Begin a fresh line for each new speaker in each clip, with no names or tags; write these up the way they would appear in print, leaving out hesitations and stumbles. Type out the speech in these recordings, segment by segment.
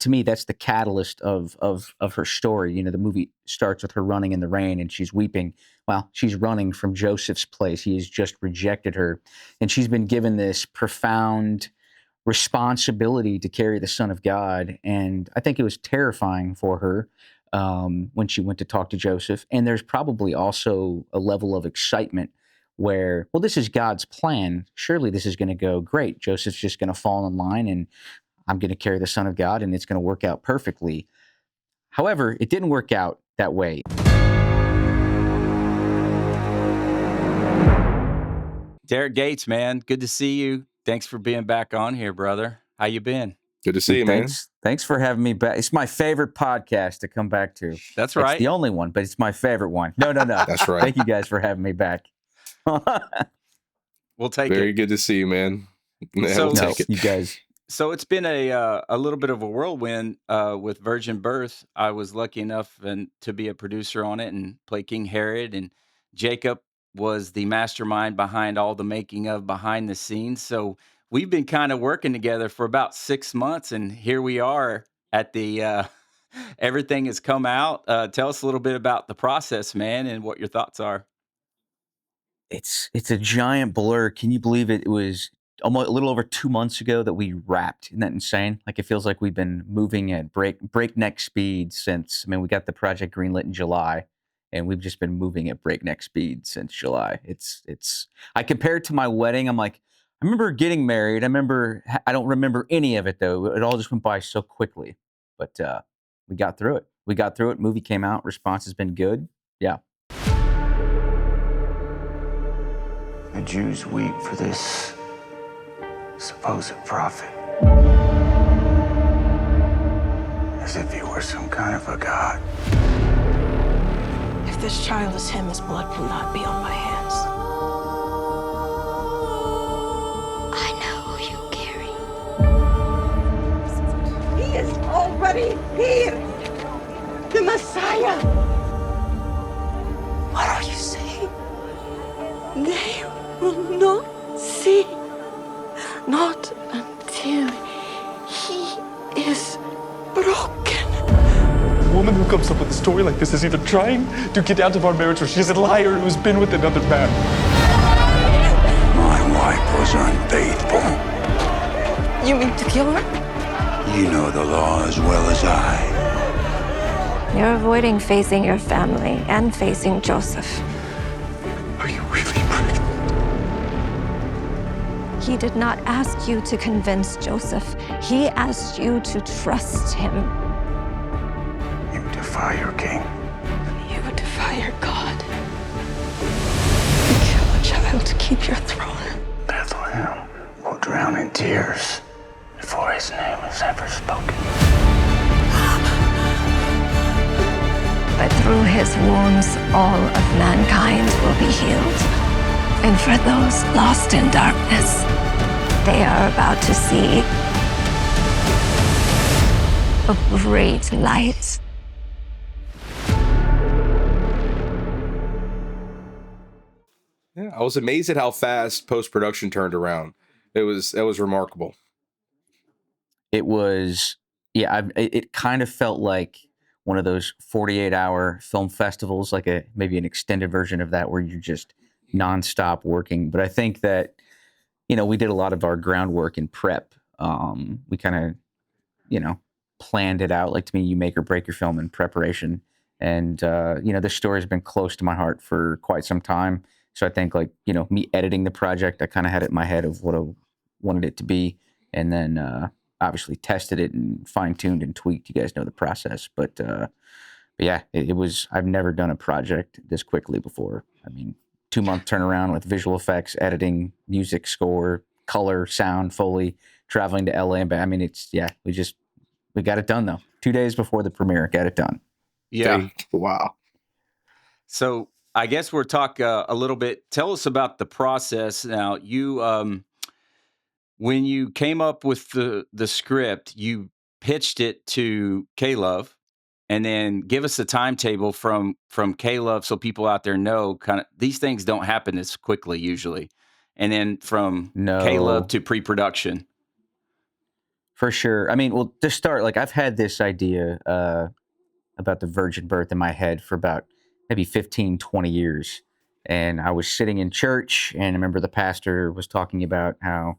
to me, that's the catalyst of her story. You know, the movie starts with her running in the rain and she's weeping. Well, she's running from Joseph's place. He has just rejected her, and she's been given this profound responsibility to carry the Son of God. And I think it was terrifying for her when she went to talk to Joseph. And there's probably also a level of excitement where, well, this is God's plan. Surely this is going to go great. Joseph's just going to fall in line and I'm going to carry the Son of God and it's going to work out perfectly. However, it didn't work out that way.
Daric Gates, man, good to see you. Thanks for being back on here, brother. How you been?
Good to see you, man.
Thanks for having me back. It's my favorite podcast to come back to.
That's right.
It's the only one, but it's my favorite one. No.
That's right.
Thank you guys for having me back.
We'll take it.
Very good to see you, man.
So,
we'll take it.
You guys.
So it's been a little bit of a whirlwind with Virgin Birth. I was lucky enough to be a producer on it and play King Herod, and Jacob was the mastermind behind all the making of behind the scenes. So we've been kind of working together for about 6 months, and here we are at the everything has come out. Tell us a little bit about the process, man, and what your thoughts are.
It's a giant blur. Can you believe it? It was almost a little over 2 months ago that we wrapped. Isn't that insane? Like, it feels like we've been moving at breakneck speed since. I mean, we got the project greenlit in July, and we've just been moving at breakneck speed since July. It's. I compare it to my wedding. I'm like, I remember getting married. I don't remember any of it though. It all just went by so quickly. But we got through it. Movie came out. Response has been good. Yeah.
The Jews weep for this supposed prophet, as if he were some kind of a god.
If this child is him, his blood will not be on my hands.
I know who you carry.
He is already here, the Messiah.
What are you saying?
They will not see, not until he is broken.
A woman who comes up with a story like this is either trying to get out of our marriage or she's a liar who's been with another man.
My wife was unfaithful.
You mean to kill her?
You know the law as well as I.
You're avoiding facing your family and facing Joseph.
Are you really pregnant?
He did not ask you to convince Joseph. He asked you to trust him.
You defy your king.
You would defy your God. You kill a child to keep your throne.
Bethlehem will drown in tears before his name is ever spoken.
But through his wounds, all of mankind will be healed. And for those lost in darkness, they are about to see a great light.
Yeah, I was amazed at how fast post-production turned around. That was remarkable.
It was, yeah, it kind of felt like one of those 48-hour film festivals, like maybe an extended version of that where you're just nonstop working. But I think that, we did a lot of our groundwork in prep. We kind of, planned it out. Like, to me, you make or break your film in preparation. And, this story has been close to my heart for quite some time. So I think, like, me editing the project, I kind of had it in my head of what I wanted it to be. And then obviously tested it and fine-tuned and tweaked. You guys know the process. But yeah, it was, I've never done a project this quickly before. I mean, 2-month turnaround with visual effects, editing, music, score, color, sound, Foley, traveling to LA. But I mean, we got it done though. 2 days before the premiere, got it done.
Yeah.
Wow.
So I guess we'll talk a little bit. Tell us about the process. Now, you, when you came up with the script, you pitched it to K-Love, and then give us a timetable from K-Love so people out there know kind of these things don't happen this quickly usually. And then from K-Love to pre-production.
For sure. I mean, well, to start, like I've had this idea about the virgin birth in my head for about maybe 15, 20 years. And I was sitting in church and I remember the pastor was talking about how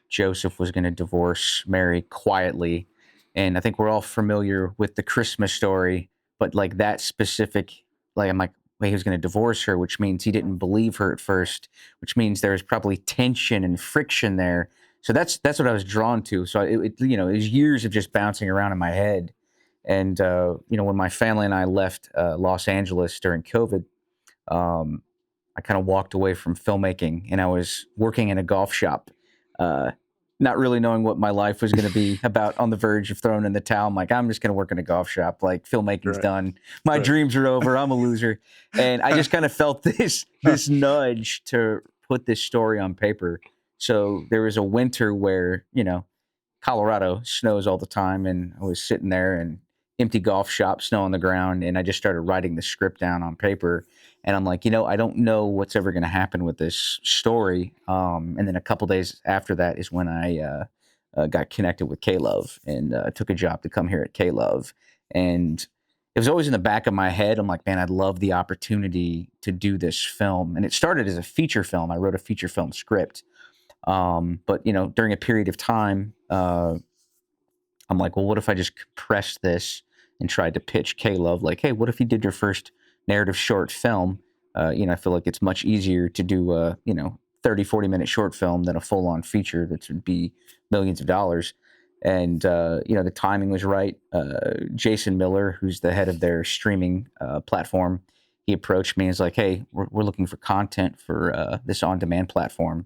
Joseph was going to divorce Mary quietly. And I think we're all familiar with the Christmas story, but like that specific, like I'm like, well, he was going to divorce her, which means he didn't believe her at first, which means there's probably tension and friction there. So that's what I was drawn to. So it was years of just bouncing around in my head. And when my family and I left Los Angeles during COVID, um, I kind of walked away from filmmaking and I was working in a golf shop, uh, not really knowing what my life was going to be about, on the verge of throwing in the towel. I'm like, I'm just going to work in a golf shop. Like filmmaking's
Right.
done. My
Right.
dreams are over. I'm a loser. And I just kind of felt this nudge to put this story on paper. So there was a winter where, Colorado snows all the time, and I was sitting there and empty golf shop, snow on the ground, and I just started writing the script down on paper. And I'm like, I don't know what's ever going to happen with this story. And then a couple days after that is when I got connected with K-Love and took a job to come here at K-Love. And it was always in the back of my head. I'm like, man, I'd love the opportunity to do this film. And it started as a feature film. I wrote a feature film script. But during a period of time, I'm like, well, what if I just compressed this and tried to pitch K-Love like, hey, what if you did your first narrative short film? I feel like it's much easier to do a 30, 40-minute short film than a full-on feature that would be millions of dollars. And the timing was right. Jason Miller, who's the head of their streaming platform, he approached me and was like, hey, we're looking for content for this on-demand platform.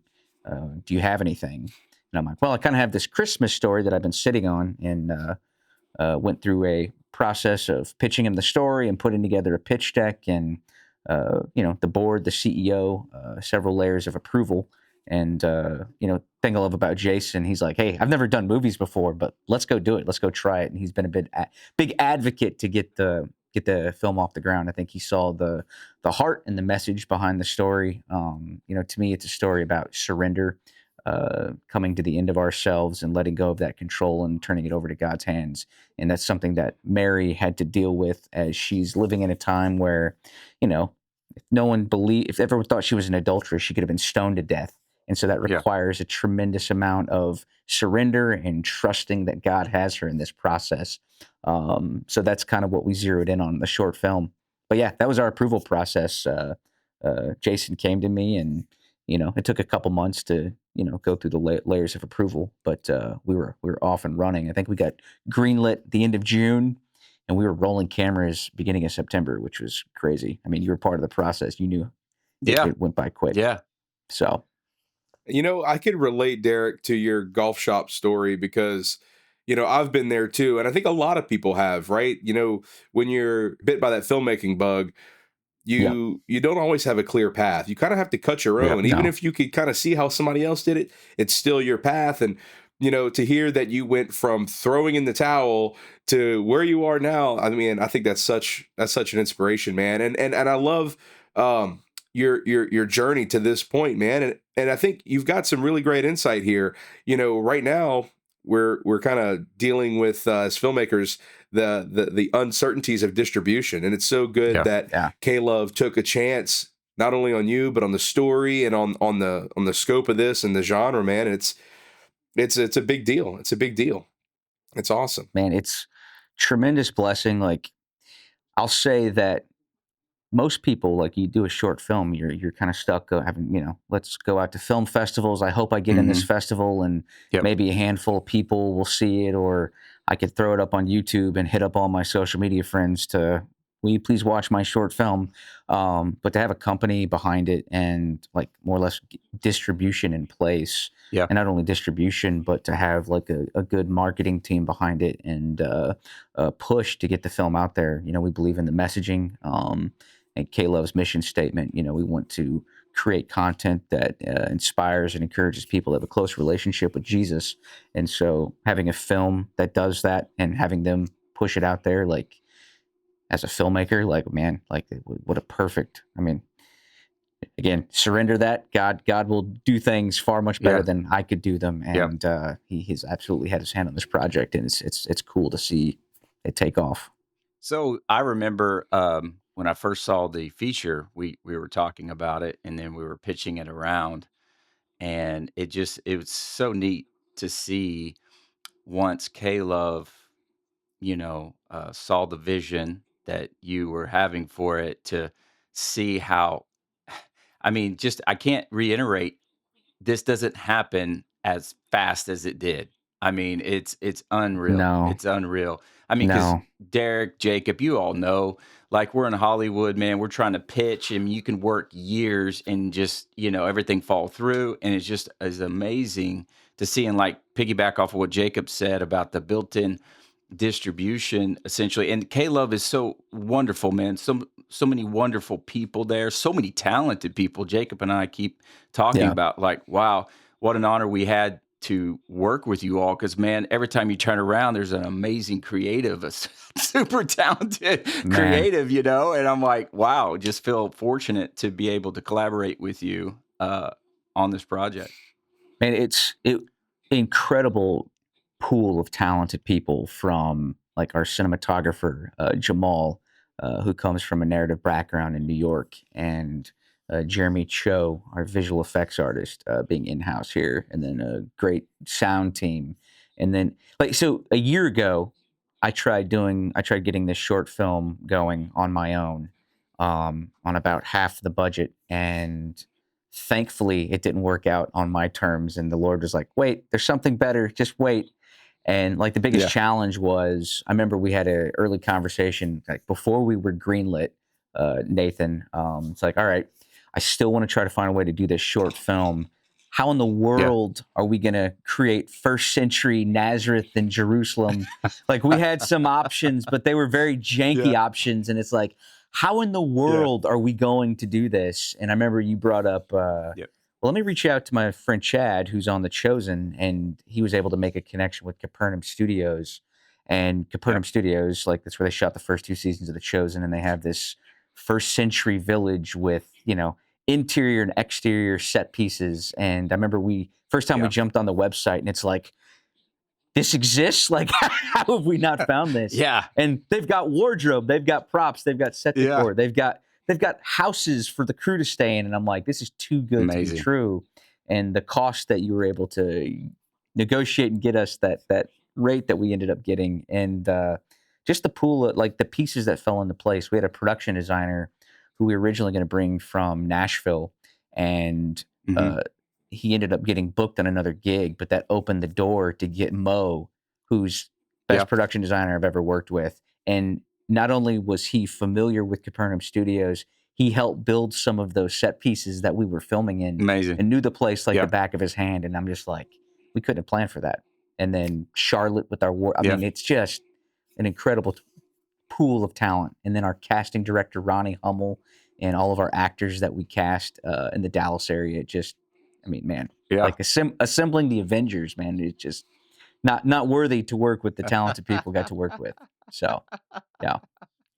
Do you have anything? And I'm like, well, I kind of have this Christmas story that I've been sitting on, and went through a process of pitching him the story and putting together a pitch deck, and the board, the CEO, several layers of approval. And thing I love about Jason, he's like, hey, I've never done movies before, but let's go do it. Let's go try it. And he's been a big advocate to get the film off the ground. I think he saw the heart and the message behind the story. To me, it's a story about surrender, coming to the end of ourselves and letting go of that control and turning it over to God's hands. And that's something that Mary had to deal with as she's living in a time where, if no one if everyone thought she was an adulteress, she could have been stoned to death. And so that
Yeah.
requires a tremendous amount of surrender and trusting that God has her in this process. So that's kind of what we zeroed in on the short film. But yeah, that was our approval process. Jason came to me, and it took a couple months to go through the layers of approval, but we were off and running. I think we got greenlit the end of June, and we were rolling cameras beginning of September, which was crazy. I mean, you were part of the process. You knew
Yeah.
it went by quick.
Yeah.
So
I could relate, Derek, to your golf shop story because, I've been there too. And I think a lot of people have, right? When you're bit by that filmmaking bug, you don't always have a clear path. You kind of have to cut your own. Even if you could kind of see how somebody else did it, it's still your path. And, to hear that you went from throwing in the towel to where you are now, I mean, I think that's such an inspiration, man. And I love your journey to this point, man. And I think you've got some really great insight here. Right now we're kind of dealing with as filmmakers the uncertainties of distribution, and it's so good that K-Love took a chance not only on you but on the story and on the scope of this and the genre, man. It's a big deal. It's a big deal. It's awesome,
man, it's tremendous blessing. Like, I'll say that most people, like, you do a short film, you're kind of stuck having, let's go out to film festivals. I hope I get in this festival, and maybe a handful of people will see it, or I could throw it up on YouTube and hit up all my social media friends to, will you please watch my short film? But to have a company behind it and like more or less distribution in place, and not only distribution, but to have like a good marketing team behind it and a push to get the film out there. We believe in the messaging. And K-Love's mission statement, we want to create content that inspires and encourages people to have a close relationship with Jesus. And so having a film that does that and having them push it out there, like, as a filmmaker, like, man, like, what a perfect, I mean, again, surrender that. God will do things far much better
Yeah.
than I could do them,
Yeah.
and he's absolutely had his hand on this project, and it's cool to see it take off.
So I remember when I first saw the feature, we were talking about it, and then we were pitching it around, and it was so neat to see once K Love, saw the vision that you were having for it, to see how, I mean, just I can't reiterate, this doesn't happen as fast as it did. I mean, it's unreal.
No,
It's unreal. I mean, because
no,
Derek, Jacob, you all know, like, we're in Hollywood, man. We're trying to pitch, and you can work years and just, everything fall through. And it's just as amazing to see, and like piggyback off of what Jacob said about the built-in distribution, essentially. And K-Love is so wonderful, man. So many wonderful people there, so many talented people. Jacob and I keep talking
yeah,
about, like, wow, what an honor we had to work with you all. Because, man, every time you turn around, there's an amazing creative, a super talented
man.
creative, and I'm like, wow, just feel fortunate to be able to collaborate with you on this project.
Man, it incredible pool of talented people, from like our cinematographer Jamal, who comes from a narrative background in New York, and Jeremy Cho, our visual effects artist, being in house here, and then a great sound team, and then like so a year ago, I tried getting this short film going on my own, on about half the budget, and thankfully it didn't work out on my terms, and the Lord was like, wait, there's something better, just wait. And like the biggest
Yeah.
challenge was, I remember we had a early conversation like before we were greenlit, Nathan. It's like, all right, I still want to try to find a way to do this short film. How in the world are we going to create first century Nazareth and Jerusalem? Like, we had some options, but they were very janky options. And it's like, how in the world are we going to do this? And I remember you brought up, well, let me reach out to my friend Chad, who's on The Chosen, and he was able to make a connection with Capernaum Studios. And Capernaum Studios, like, that's where they shot the first 2 seasons of The Chosen, and they have this first century village with, interior and exterior set pieces. And I remember first time we jumped on the website, and it's like, this exists? Like, how have we not found this?
Yeah.
And they've got wardrobe, they've got props, they've got set decor, they've got houses for the crew to stay in. And I'm like, this is too good to be
Amazing.
true. And the cost that you were able to negotiate and get us that rate that we ended up getting, and just the pool of, like, the pieces that fell into place. We had a production designer who we were originally going to bring from Nashville, and he ended up getting booked on another gig, but that opened the door to get Mo, who's best production designer I've ever worked with. And not only was he familiar with Capernaum Studios, he helped build some of those set pieces that we were filming in.
Amazing.
And knew the place like the back of his hand. And I'm just like, we couldn't have planned for that. And then Charlotte with our I mean, it's just an incredible pool of talent. And then our casting director, Ronnie Hummel, and all of our actors that we cast in the Dallas area, just, I mean, man, like assembling the Avengers, man, it's just not worthy to work with the talented people we got to work with. So, yeah.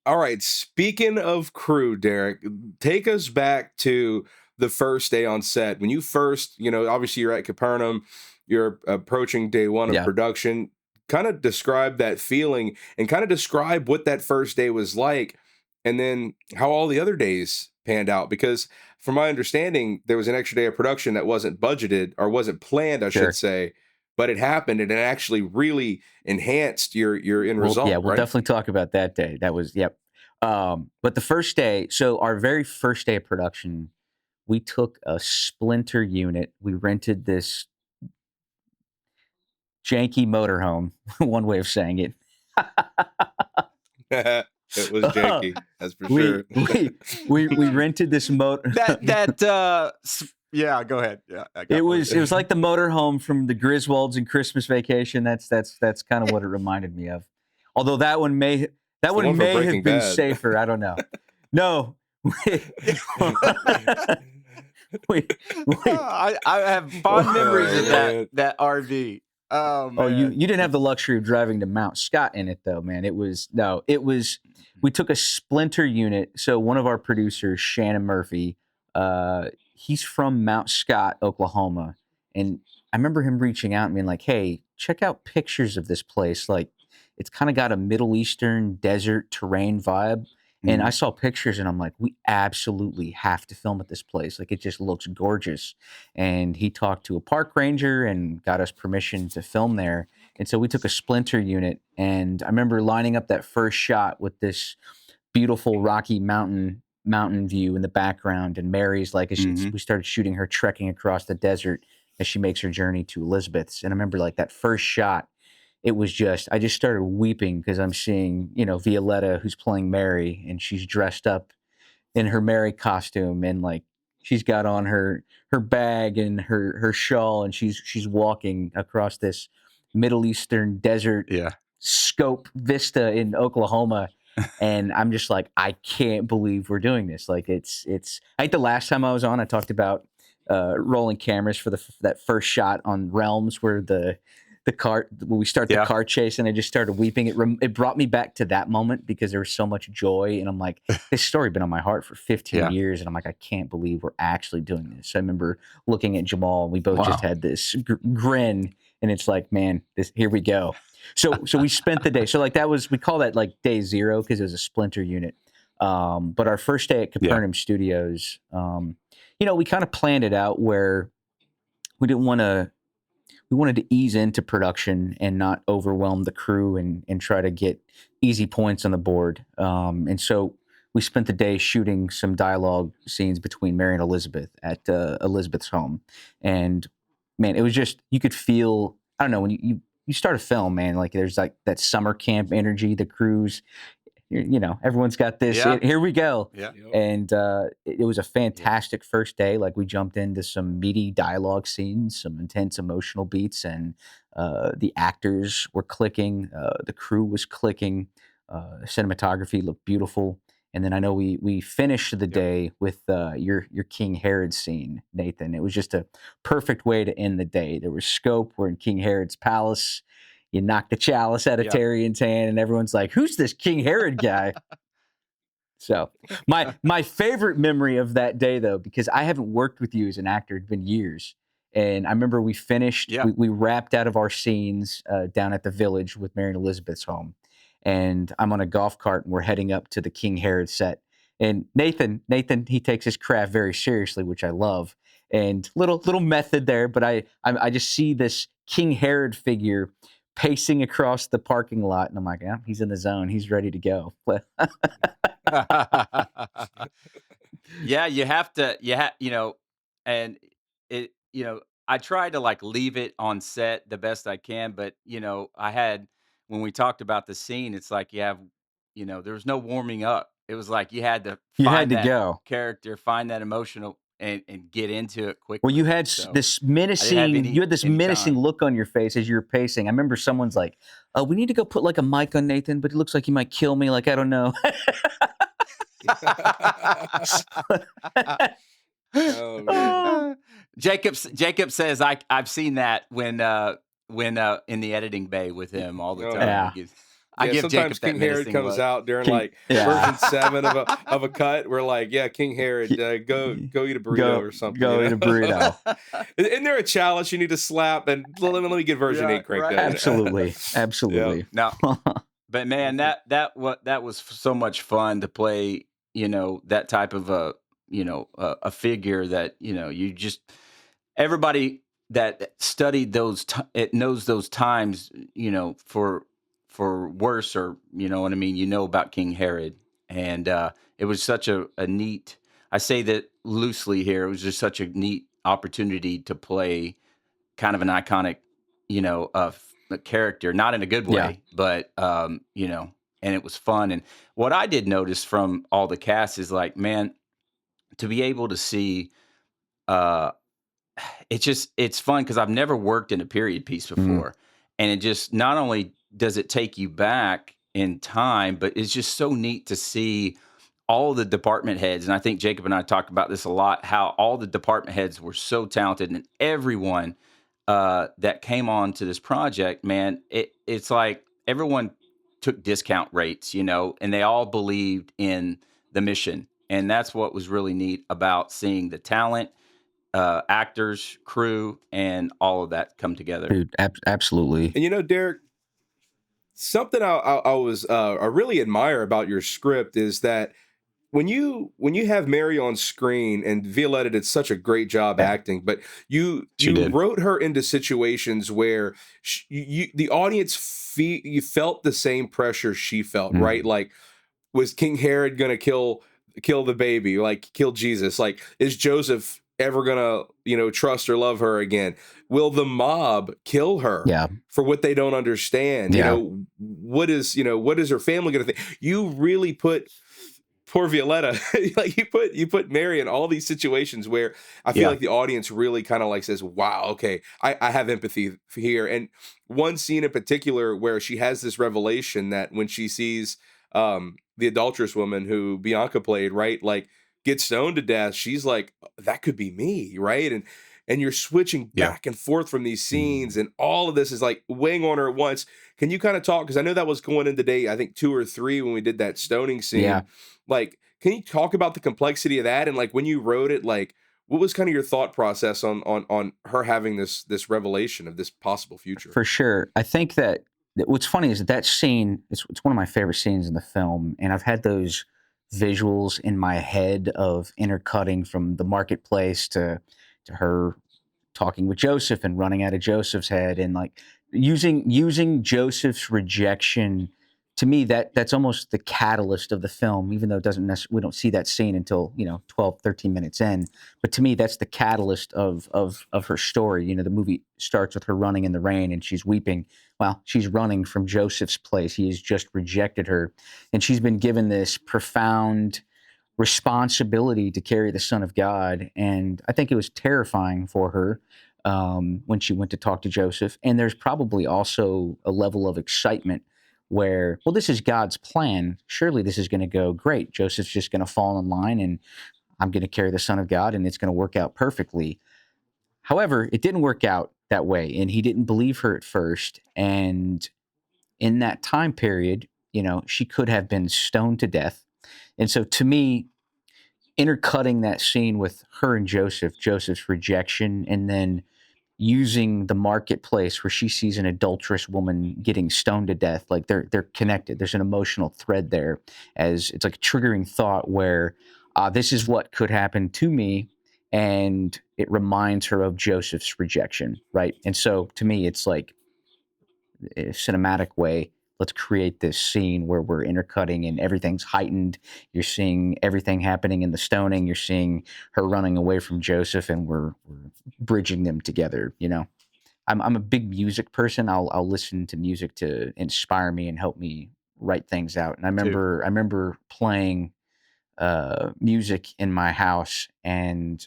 All right. Speaking of crew, Daric, take us back to the first day on set. When you first, obviously you're at Capernaum, you're approaching day one of production. Kind of describe that feeling, and kind of describe what that first day was like, and then how all the other days panned out. Because from my understanding, there was an extra day of production that wasn't budgeted, or wasn't planned, I should say, but it happened, and it actually really enhanced your end result.
Yeah, we'll definitely talk about that day. That was, but the first day, so our very first day of production, we took a splinter unit. We rented this janky motorhome, one way of saying it.
It was janky, that's for sure.
we rented this motor.
Yeah, go ahead. Yeah,
it was like the motorhome from the Griswolds in Christmas Vacation. That's kind of what it reminded me of. Although that one may have been safer. I don't know. No.
I have fond memories of that RV. Oh, man.
Oh, you didn't have the luxury of driving to Mount Scott in it, though, man. We took a splinter unit. So one of our producers, Shannon Murphy, He's from Mount Scott, Oklahoma, and I remember him reaching out and being like, "Hey, check out pictures of this place. Like, it's kind of got a Middle Eastern desert terrain vibe." And I
Mhm.
saw pictures, and I'm like, "We absolutely have to film at this place. Like, it just looks gorgeous." And he talked to a park ranger and got us permission to film there. And so we took a splinter unit, and I remember lining up that first shot with this beautiful rocky mountain view in the background, and Mary's like,
Mhm.
we started shooting her trekking across the desert as she makes her journey to Elizabeth's. And I remember like that first shot, it was just I just started weeping because I'm seeing, Violetta, who's playing Mary, and she's dressed up in her Mary costume, and like she's got on her bag and her shawl, and she's walking across this Middle Eastern desert
Yeah.
scope vista in Oklahoma. And I'm just like, I can't believe we're doing this. Like it's I think the last time I was on, I talked about rolling cameras for that first shot on Realms where the car when we start the
Yeah.
car chase, and I just started weeping. It brought me back to that moment because there was so much joy, and I'm like, this story been on my heart for 15
Yeah.
years, and I'm like, I can't believe we're actually doing this. I remember looking at Jamal, and we both just
Wow.
had this grin, and it's like, man, here we go. So we spent the day. So like we call that like day zero because it was a splinter unit. But our first day at
Yeah.
Capernaum Studios, we kind of planned it out where we didn't want to we wanted to ease into production and not overwhelm the crew and try to get easy points on the board. And so we spent the day shooting some dialogue scenes between Mary and Elizabeth at Elizabeth's home. And man, it was just, you could feel, I don't know, when you start a film, man, like there's like that summer camp energy, the crews, everyone's got this.
Yeah.
Here we go.
Yeah.
Yep.
And it was a
Yeah.
fantastic first day. Like we jumped into some meaty dialogue scenes, some intense emotional beats, and the actors were clicking. The crew was clicking. Cinematography looked beautiful. And then I know we finished the
Yep.
day with your King Herod scene, Nathan. It was just a perfect way to end the day. There was scope. We're in King Herod's palace. You knock the chalice out of
Yeah.
Tyrion's hand, and everyone's like, "Who's this King Herod guy?" So my favorite memory of that day, though, because I haven't worked with you as an actor, it's been years, and I remember we finished,
Yeah.
we wrapped out of our scenes down at the village with Mary and Elizabeth's home, and I'm on a golf cart and we're heading up to the King Herod set, and Nathan, he takes his craft very seriously, which I love, and little method there, but I just see this King Herod figure pacing across the parking lot, and I'm like, yeah, he's in the zone, he's ready to go.
Yeah, and I try to like leave it on set the best I can, but when we talked about the scene, it's like there was no warming up. It was like you had to
You had
find
to
that
go.
character, find that emotional and get into it
Well, you
quickly.
had
So
this
I didn't have any
menacing
time.
look on your face as you were pacing. I remember someone's like, "Oh, we need to go put like a mic on Nathan, but it looks like he might kill me. Like I don't know."
Oh man.
Oh,
Jacob says I've seen that when in the editing bay with him all the
Oh
time.
yeah.
yeah,
I
Yeah,
give
sometimes
Jacob that
King Herod
menacing
comes
look.
out during
King,
like
yeah.
version 7 of a cut. We're like, yeah, King Herod, go eat a burrito or something.
Go eat a burrito.
Isn't there a challenge you need to slap? And let me get version
Yeah,
8 cranked
right.
up.
Absolutely,
Yeah.
absolutely.
No, but man, that was so much fun to play. That type of a figure that you just everybody that studied it knows those times. For worse or what I mean. About King Herod, and it was such a neat. I say that loosely here. It was just such a neat opportunity to play kind of an iconic, a character, not in a good
Yeah.
way, but and it was fun. And what I did notice from all the cast is like, man, to be able to see, uh, it's fun because I've never worked in a period piece
Mm.
before, and it just not only does it take you back in time, but it's just so neat to see all the department heads. And I think Jacob and I talked about this a lot. How all the department heads were so talented, and everyone that came on to this project, man, it's like everyone took discount rates, and they all believed in the mission. And that's what was really neat about seeing the talent, actors, crew, and all of that come together.
Dude, absolutely.
And Derek, something I really admire about your script is that when you have Mary on screen, and Violetta did such a great job
Yeah.
acting, but you
She did.
wrote her into situations where the audience you felt the same pressure she felt,
Mhm.
right? Like, was King Herod gonna kill the baby, like kill Jesus? Like, is Joseph ever gonna trust or love her again? Will the mob kill her
Yeah.
for what they don't understand?
Yeah.
What is her family gonna think? You really put poor Violetta, like you put Mary in all these situations where I feel
Yeah.
like the audience really kind of like says, wow, okay, I have empathy here. And one scene in particular where she has this revelation that when she sees the adulterous woman who Bianca played, right, like, get stoned to death, she's like, that could be me, right? And you're switching
Yeah.
back and forth from these scenes, and all of this is like weighing on her at once. Can you kind of talk, because I know that was going into day, I think 2 or 3 when we did that stoning scene.
Yeah.
Like, can you talk about the complexity of that? And like, when you wrote it, like, what was kind of your thought process on her having this revelation of this possible future?
For sure. I think that what's funny is that scene, it's one of my favorite scenes in the film. And I've had those visuals in my head of intercutting from the marketplace to her talking with Joseph and running out of Joseph's head, and like using Joseph's rejection. To me, that's almost the catalyst of the film, even though it doesn't we don't see that scene until 12, 13 minutes in. But to me, that's the catalyst of her story. The movie starts with her running in the rain and she's weeping. Well, she's running from Joseph's place. He has just rejected her, and she's been given this profound responsibility to carry the Son of God. And I think it was terrifying for her when she went to talk to Joseph. And there's probably also a level of excitement where, well, this is God's plan. Surely this is going to go great. Joseph's just going to fall in line, and I'm going to carry the Son of God, and it's going to work out perfectly. However, it didn't work out that way, and he didn't believe her at first. And in that time period, she could have been stoned to death. And so to me, intercutting that scene with her and Joseph's rejection, and then using the marketplace where she sees an adulterous woman getting stoned to death, like they're connected. There's an emotional thread there, as it's like a triggering thought where this is what could happen to me, and it reminds her of Joseph's rejection, right? And so to me, it's like a cinematic way. Let's create this scene where we're intercutting and everything's heightened. You're seeing everything happening in the stoning. You're seeing her running away from Joseph, and we're bridging them together. I'm a big music person. I'll listen to music to inspire me and help me write things out. And I remember playing music in my house and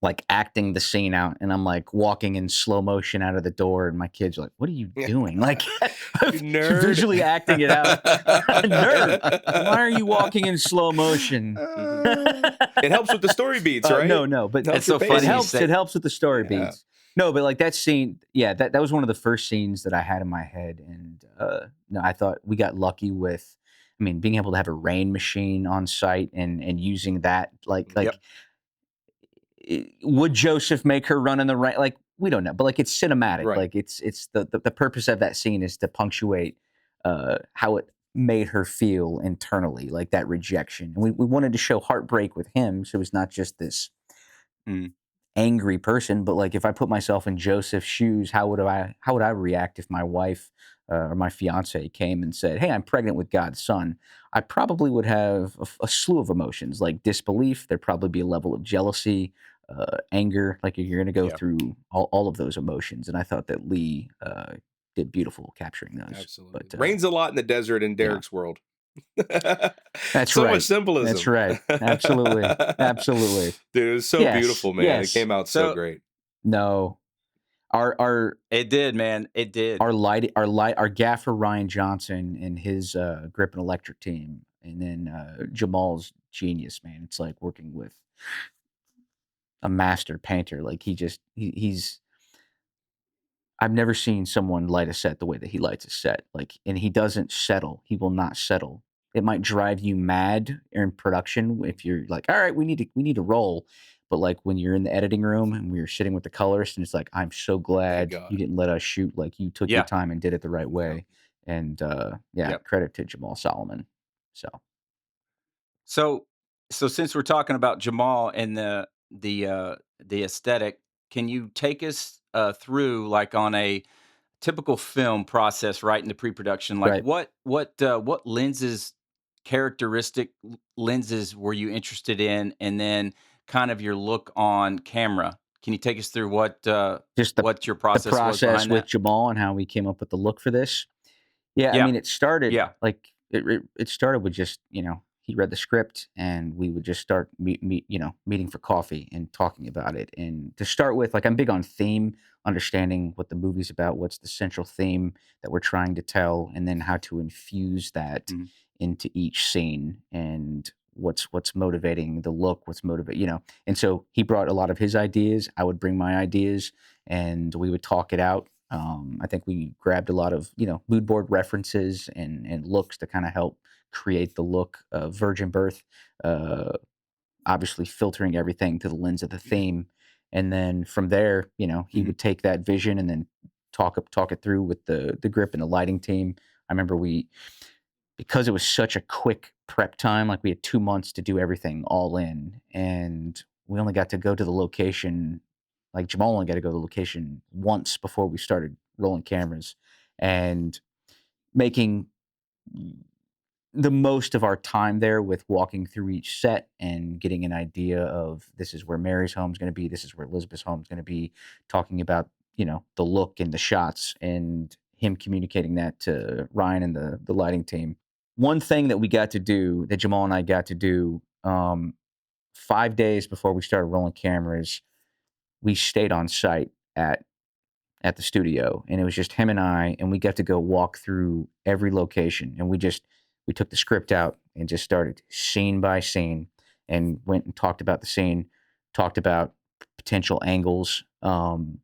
like acting the scene out, and I'm like walking in slow motion out of the door, and my kids are like, "What are you doing?" Like,
Nerd.
visually acting it out. Nerd. Why are you walking in slow motion?
It helps with the story beats, right?
No, but
Helps
It's so
with
funny
it
you
pacing.
helps.
say-
It helps with the story
Yeah.
beats. No, but like that scene, yeah, that was one of the first scenes that I had in my head, and no, I thought we got lucky with, being able to have a rain machine on site and using that, like
Yep.
would Joseph make her run in the rain? Like, we don't know, but like, it's cinematic.
Right.
Like, it's the purpose of that scene is to punctuate how it made her feel internally, like that rejection. And we wanted to show heartbreak with him, so it's not just this
Mm.
angry person, but like, if I put myself in Joseph's shoes, how would I react if my wife or my fiance came and said, "Hey, I'm pregnant with God's son"? I probably would have a slew of emotions, like disbelief. There'd probably be a level of jealousy, anger. Like, you're going to go
Yeah.
through all of those emotions. And I thought that Lee did beautiful capturing those.
Absolutely.
But
Rains a lot in the desert in Derek's world.
That's
so
right.
much symbolism.
That's right. Absolutely. Absolutely.
Dude, it was so
Yes,
beautiful, man.
yes.
It came out so
So-
great.
No, our
It did, man. It did.
our gaffer Ryan Johnson and his grip and electric team, and then Jamal's genius, man. It's like working with a master painter. Like, he's I've never seen someone light a set the way that he lights a set. Like, and he doesn't settle. He will not settle. it might drive you mad in production if you're like, all right, we need to roll. But like when you're in the editing room and we're sitting with the colorist, and it's like, I'm so
Thank
glad you
God.
didn't let us shoot. Like you took your
Yeah.
time and did it the right
Yep.
way. And yeah,
Yep.
credit to Jamal Solomon. So
So so since we're talking about Jamal and the aesthetic, can you take us through like on a typical film process right in the pre-production? Like
right.
what lenses, characteristic lenses were you interested in, and then kind of your look on camera? Can you take us through
Just
what your
the
process was
process
behind
with
that?
Jamal and how we came up with the look for this. Yeah, I
Yeah.
mean, it started
Yeah.
like it started with just, he read the script and we would just start meeting for coffee and talking about it. And to start with, like I'm big on theme, understanding what the movie's about, what's the central theme that we're trying to tell, and then how to infuse that
Mhm.
into each scene and what's motivating the look, what's motivate, And so he brought a lot of his ideas, I would bring my ideas, and we would talk it out. I think we grabbed a lot of mood board references and looks to kind of help create the look of Virgin Birth. Uh, Obviously, filtering everything to the lens of the theme, and then from there, he
Mhm.
would take that vision and then talk it through with the grip and the lighting team. I remember because it was such a quick prep time, like we had 2 months to do everything all in, and we only got to go to the location. Like Jamal only got to go to the location once before we started rolling cameras, and making the most of our time there with walking through each set and getting an idea of this is where Mary's home's going to be, this is where Elizabeth's home's going to be, talking about the look and the shots, and him communicating that to Ryan and the lighting team. One thing that we got to do, that Jamal and I got to do, 5 days before we started rolling cameras, we stayed on site at the studio, and it was just him and I, and we got to go walk through every location, and we took the script out and just started scene by scene, and went and talked about the scene, talked about potential angles, and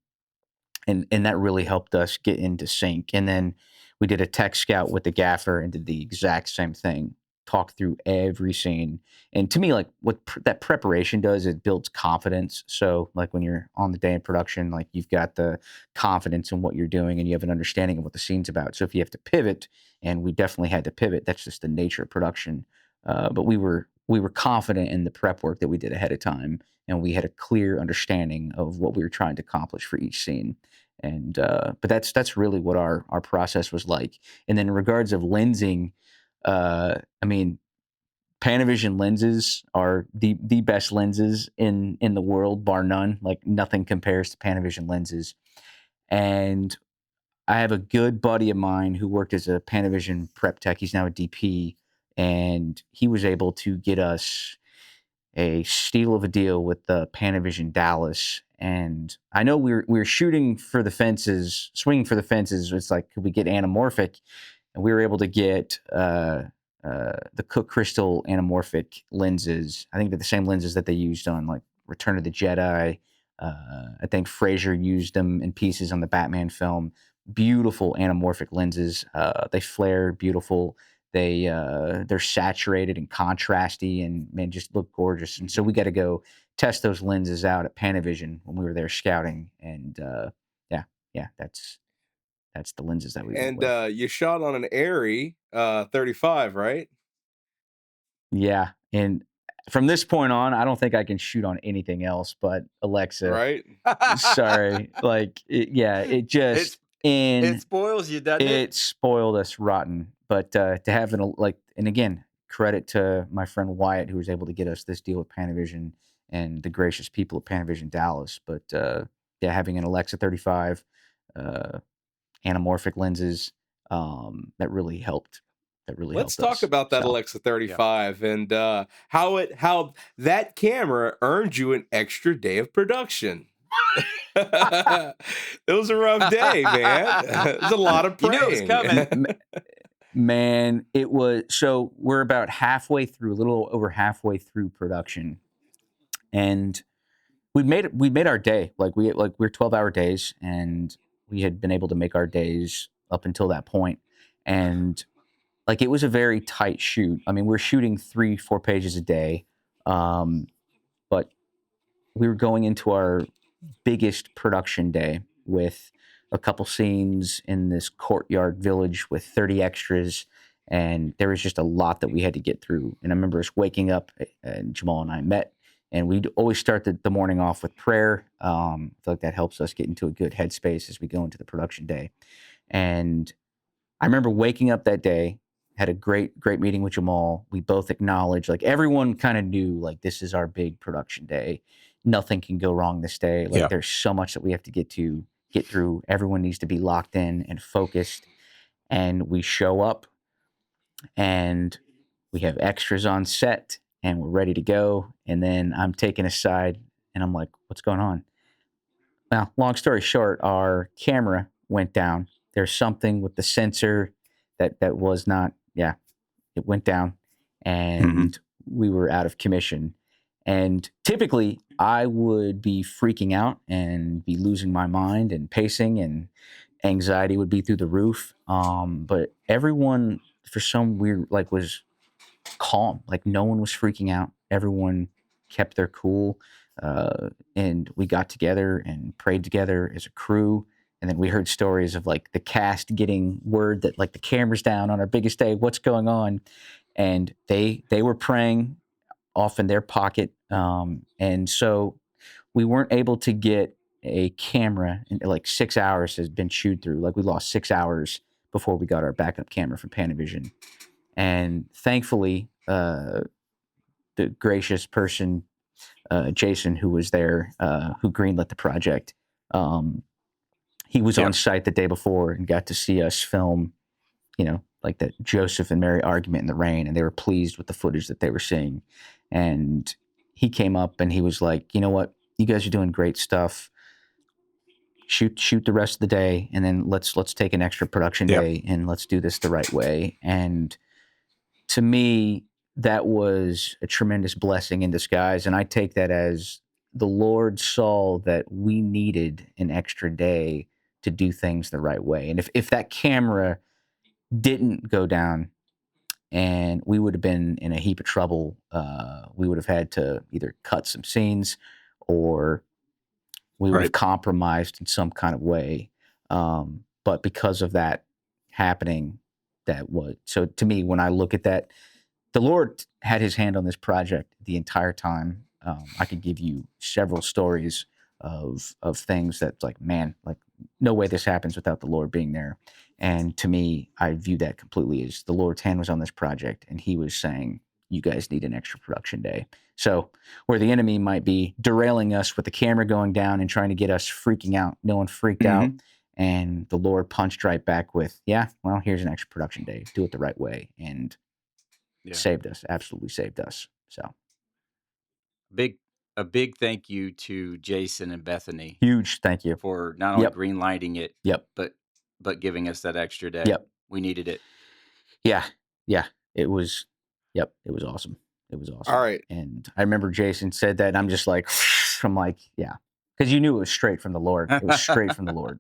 that really helped us get into sync. And then we did a tech scout with the gaffer and did the exact same thing, talk through every scene. And to me, like what that preparation does, it builds confidence. So like when you're on the day in production, like you've got the confidence in what you're doing and you have an understanding of what the scene's about. So if you have to pivot, and we definitely had to pivot, that's just the nature of production. But we were confident in the prep work that we did ahead of time, and we had a clear understanding of what we were trying to accomplish for each scene. And but that's really what our process was like. And then in regards of lensing, I mean, Panavision lenses are the best lenses in the world, bar none. Like nothing compares to Panavision lenses. And I have a good buddy of mine who worked as a Panavision prep tech. He's now a DP, and he was able to get us a steal of a deal with the Panavision Dallas. And I know we were shooting for the fences, swinging for the fences. It's like, could we get anamorphic? And we were able to get the Cook Crystal anamorphic lenses. I think they're the same lenses that they used on like Return of the Jedi. I think Fraser used them in pieces on the Batman film. Beautiful anamorphic lenses. They flare beautiful. They're saturated and contrasty, and man, just look gorgeous. And so we got to go test those lenses out at Panavision when we were there scouting. And yeah, yeah, that's the lenses that we went
And
with.
you shot on an Airy 35, right?
Yeah, and from this point on, I don't think I can shoot on anything else but Alexa.
Right?
Sorry, like it
It's
just
it spoils you, doesn't it?
it spoiled us rotten. But to have and again, credit to my friend Wyatt who was able to get us this deal with Panavision and the gracious people of Panavision Dallas. But yeah, having an Alexa 35, uh, anamorphic lenses, that really helped. That really
Let's
helped
talk
us.
about that
So
Alexa
Yeah.
35 and how that camera earned you an extra day of production. It was a rough day, man. It was a lot of
You knew it was
praying.
coming.
man, it was so we're about halfway through, a little over halfway through production, and we made our day. We're 12-hour days, and we had been able to make our days up until that point. And like it was a very tight shoot. I mean, we're shooting 3-4 pages a day, but we were going into our biggest production day with a couple scenes in this courtyard village with 30 extras, and there was just a lot that we had to get through. And I remember us waking up, and Jamal and I met, and we'd always start the morning off with prayer. I feel like that helps us get into a good headspace as we go into the production day. And I remember waking up that day, had a great meeting with Jamal. We both acknowledged, like everyone kind of knew, like this is our big production day. Nothing can go wrong this day. Like
Yeah.
there's so much that we have to get through. Everyone needs to be locked in and focused. And we show up and we have extras on set and we're ready to go. And then I'm taken aside and I'm like, what's going on? Well, long story short, our camera went down. There's something with the sensor that was not, yeah, it went down, and we were out of commission. And typically, I would be freaking out and be losing my mind and pacing, and anxiety would be through the roof. But everyone, for some weird, like, was calm. Like no one was freaking out. Everyone kept their cool. And we got together and prayed together as a crew. And then we heard stories of like the cast getting word that like the camera's down on our biggest day. What's going on? And they were praying off in their pocket. And so we weren't able to get a camera in like 6 hours has been chewed through. Like we lost 6 hours before we got our backup camera from Panavision. And thankfully, the gracious person, Jason, who was there, who greenlit the project, he was on site the day before and got to see us film, like that Joseph and Mary argument in the rain, and they were pleased with the footage that they were seeing. And he came up and he was like, you know what, you guys are doing great stuff. Shoot the rest of the day, and then let's take an extra production day and let's do this the right way. And to me, that was a tremendous blessing in disguise. And I take that as the Lord saw that we needed an extra day to do things the right way. And if that camera didn't go down, and we would have been in a heap of trouble, we would have had to either cut some scenes or we would have compromised in some kind of way. But because of that happening, so to me, when I look at that, the Lord had his hand on this project the entire time. I could give you several stories of things that's like, man, like no way this happens without the Lord being there. And to me, I view that completely as the Lord's hand was on this project and he was saying, you guys need an extra production day. So where the enemy might be derailing us with the camera going down and trying to get us freaking out, no one freaked out. And the Lord punched right back with, yeah, well, here's an extra production day. Do it the right way. And saved us, absolutely saved us. So
A big thank you to Jason and Bethany
huge thank you
for not only green lighting it,
Yep.
but giving us that extra day.
Yep.
We needed it.
Yeah. It was awesome. It was awesome.
All right.
And I remember Jason said that, and I'm just like, I'm like, yeah, because you knew it was straight from the Lord. It was straight from the Lord.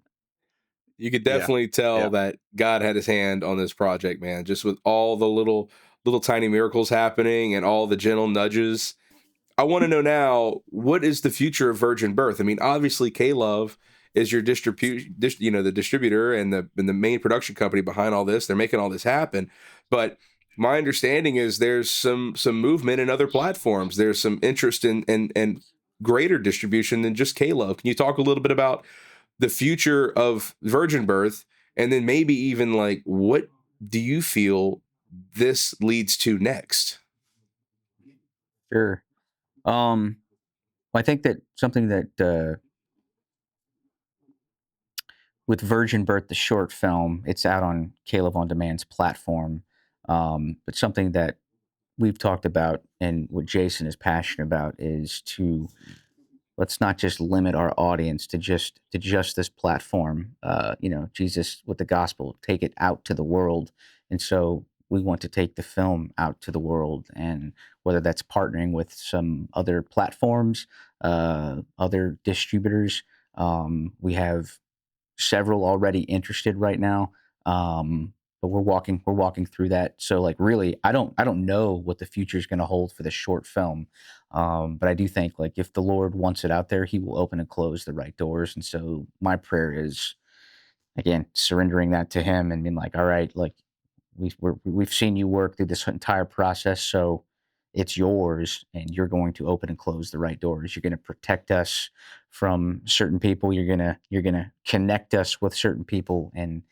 You could definitely tell that God had his hand on this project, man, just with all the little tiny miracles happening and all the gentle nudges. I want to know now, what is the future of Virgin Birth? I mean, obviously K-Love is your the distributor and the main production company behind all this. They're making all this happen. But my understanding is there's some movement in other platforms. There's some interest in greater distribution than just K-Love. Can you talk a little bit about the future of Virgin Birth, and then maybe even like, what do you feel this leads to next?
Sure. I think that something that with Virgin Birth, the short film, it's out on Caleb On Demand's platform. But something that we've talked about and what Jason is passionate about is to let's not just limit our audience to just this platform. Jesus with the gospel, take it out to the world. And so we want to take the film out to the world, and whether that's partnering with some other platforms, other distributors. We have several already interested right now. but we're walking through that. So like really, I don't know what the future is going to hold for this short film, but I do think like if the Lord wants it out there, He will open and close the right doors. And so my prayer is again surrendering that to Him and being like, all right, like we've seen you work through this entire process, so it's yours, and you're going to open and close the right doors. You're going to protect us from certain people. You're gonna connect us with certain people, and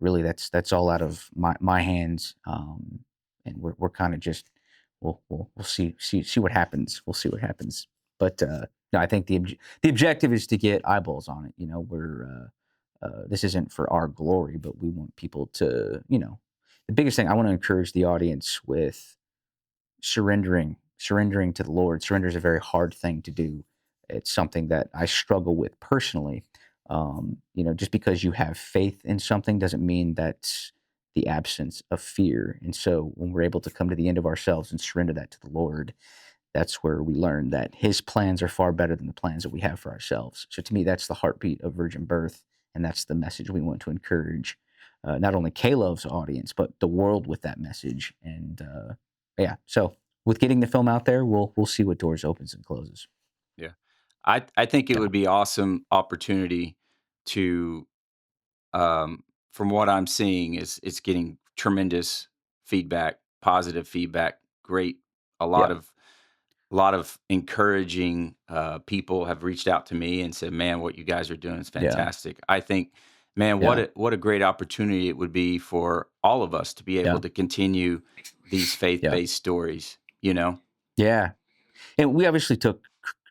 really that's all out of my hands. And we're kind of just we'll see what happens. We'll see what happens. But no, I think the objective is to get eyeballs on it. You know, this isn't for our glory, but we want people to, you know, the biggest thing I want to encourage the audience with surrendering to the Lord. Surrender is a very hard thing to do. It's something that I struggle with personally. You know, just because you have faith in something doesn't mean that's the absence of fear. And so when we're able to come to the end of ourselves and surrender that to the Lord, that's where we learn that His plans are far better than the plans that we have for ourselves. So to me, that's the heartbeat of virgin birth, and that's the message we want to encourage not only K-Love's audience but the world with that message. And yeah, so with getting the film out there, we'll see what doors opens and closes.
Yeah. I think it
Yeah,
would be awesome opportunity to, from what I'm seeing is it's getting tremendous feedback, positive feedback, great, a
yeah,
lot of encouraging, people have reached out to me and said, "Man, what you guys are doing is
yeah,
fantastic." I think, man,
yeah,
what a great opportunity it would be for all of us to be able
yeah,
to continue these
yeah,
faith-based stories, you know?
yeah. And we obviously took,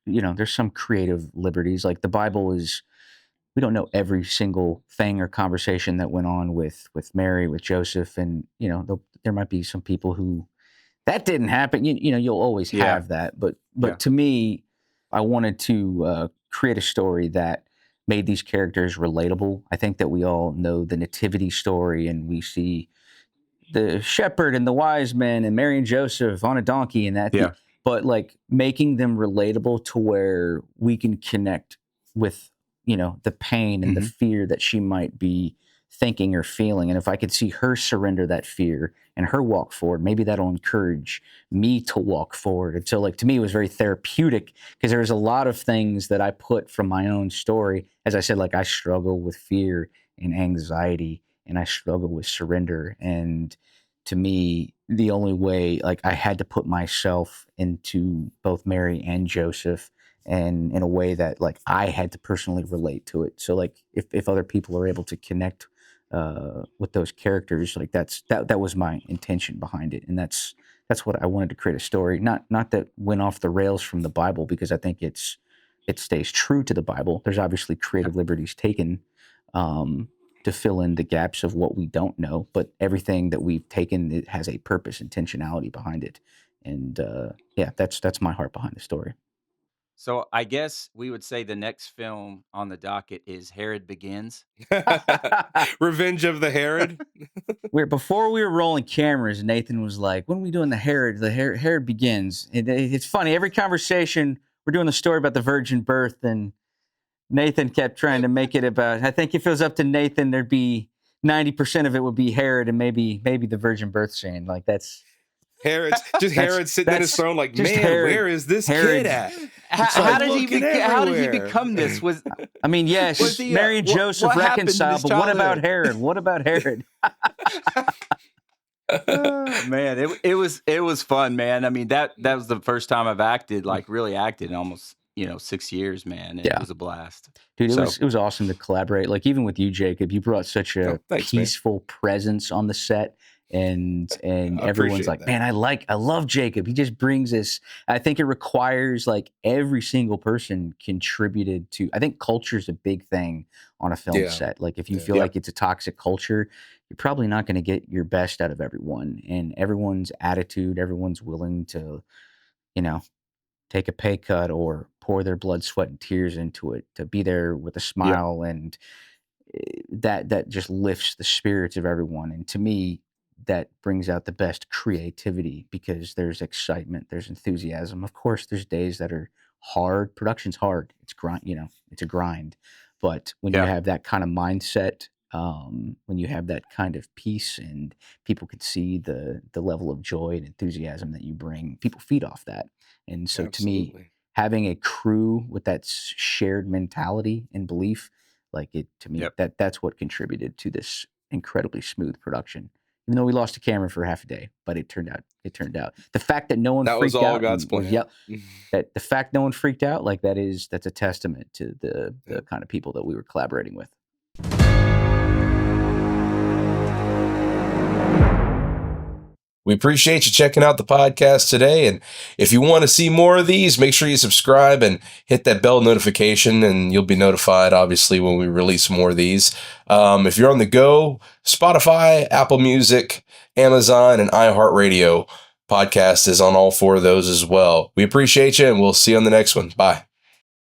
you know, there's some creative liberties. Like the Bible is, we don't know every single thing or conversation that went on with Mary, with Joseph, and you know, there might be some people who that didn't happen. You know, you'll always
Yeah,
have that, but
yeah,
to me, I wanted to create a story that made these characters relatable. I think that we all know the nativity story, and we see the shepherd and the wise men and Mary and Joseph on a donkey and that,
yeah,
but like making them relatable to where we can connect with, you know, the pain and the
mhm,
fear that she might be thinking or feeling. And if I could see her surrender that fear and her walk forward, maybe that'll encourage me to walk forward. And so like to me, it was very therapeutic because there was a lot of things that I put from my own story. As I said, like I struggle with fear and anxiety and I struggle with surrender. And to me, the only way, like, I had to put myself into both Mary and Joseph, and in a way that, like, I had to personally relate to it. So, like, if other people are able to connect with those characters, like, that was my intention behind it, and that's what I wanted to create a story. Not that went off the rails from the Bible, because I think it stays true to the Bible. There's obviously
yeah.
creative liberties taken. Um, to fill in the gaps of what we don't know. But everything that we've taken, it has a purpose, intentionality behind it. And yeah, that's my heart behind the story.
So, I guess we would say the next film on the docket is Herod Begins?
Revenge of the Herod.
Before we were rolling cameras, Nathan was like, "When are we doing the Herod? Herod begins." It's funny. Every conversation, we're doing the story about the virgin birth, and Nathan kept trying to make it about. I think if it was up to Nathan, there'd be 90% of it would be Herod, and maybe the virgin birth scene. Like
Herod sitting in his
that's
throne, like,
just
man,
Herod.
where is this kid
Herod.
at?
So
How did he
looking
how did he
everywhere.
become this?
I mean,
Was
yes,
he,
Mary and Joseph
what happened in
reconciled,
his
but what about
childhood?
Herod? What about Herod?
Oh, man, it was fun, man. I mean, that was the first time I've acted, like, really acted in almost, 6 years, man, and it
Yeah,
was a blast.
dude,
So,
it was awesome to collaborate. Like even with you, Jacob, you brought such
Oh,
a
thanks, man.
peaceful presence on the set, and
I
everyone's
appreciate
like,
that.
"Man, I love Jacob. He just brings this." I think it requires like every single person contributed to. I think culture is a big thing on a film
Yeah.
set. Like if you
Yeah.
feel
yeah,
like it's a toxic culture, you're probably not going to get your best out of everyone, and everyone's attitude. Everyone's willing to, you know, take a pay cut or pour their blood, sweat, and tears into it to be there with a
yeah,
smile, and that just lifts the spirits of everyone. And to me, that brings out the best creativity because there's excitement, there's enthusiasm. Of course, there's days that are hard. Production's hard. It's grind, you know, it's a grind. But when you
yeah,
have that kind of mindset, when you have that kind of peace and people could see the level of joy and enthusiasm that you bring, people feed off that. And so to me,
Absolutely.
having a crew with that shared mentality and belief, like it to me,
Yep.
that's what contributed to this incredibly smooth production. Even though we lost a camera for half a day, but it turned out. The fact that no one
That was
freaked
all
out
God's
and was
plan.
that the fact no one freaked out, like that's a testament to the
Yeah.
kind of people that we were collaborating with.
We appreciate you checking out the podcast today. And if you want to see more of these, make sure you subscribe and hit that bell notification, and you'll be notified, obviously, when we release more of these. If you're on the go, Spotify, Apple Music, Amazon, and iHeartRadio podcast is on all 4 of those as well. We appreciate you, and we'll see you on the next one. Bye.